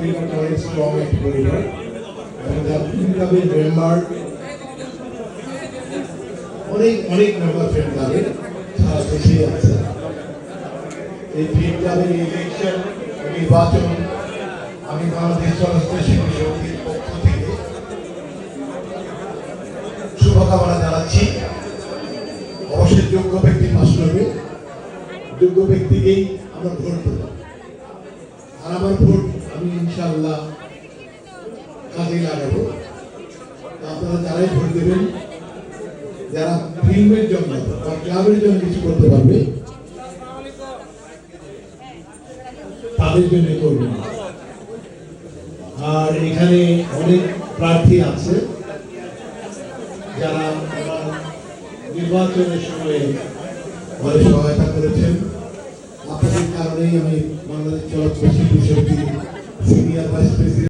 পরিবারটা অনেক স্ট্রং একটি পরিবার এবং যার ক্লাবের মেম্বার অনেক অনেক মেম্বার ফ্রেন্ড ক্লাবের সারা দেশেই আছে। এই ফ্রেন্ড ক্লাবের ইলেকশন নির্বাচন আমি বাংলাদেশ চলচ্চিত্র শিল্পী সমিতির পক্ষ থেকে শুভকামনা জানাচ্ছি। অবশ্যই যোগ্য ব্যক্তি পাশ করবে, যোগ্য ব্যক্তিকেই আমরা ভোট দেব। আর আমার ভোট আমি ইনশাআল্লাহ কাজে লাগাবো। আপনারা যারাই ভোট দেবেন, যারা ফিল্মের জন্য বা ক্লাবের জন্য কিছু করতে পারবে তাদের জন্য করবেন। আর এখানে অনেক প্রার্থী আছে যারা নির্বাচনের সময় অনেক সহায়তা করেছেন। আপনাদের কারণেই আমি বাংলাদেশ চলচ্চিত্র শিল্পী সমিতির সিনিয়র ভাইস প্রেসিডেন্ট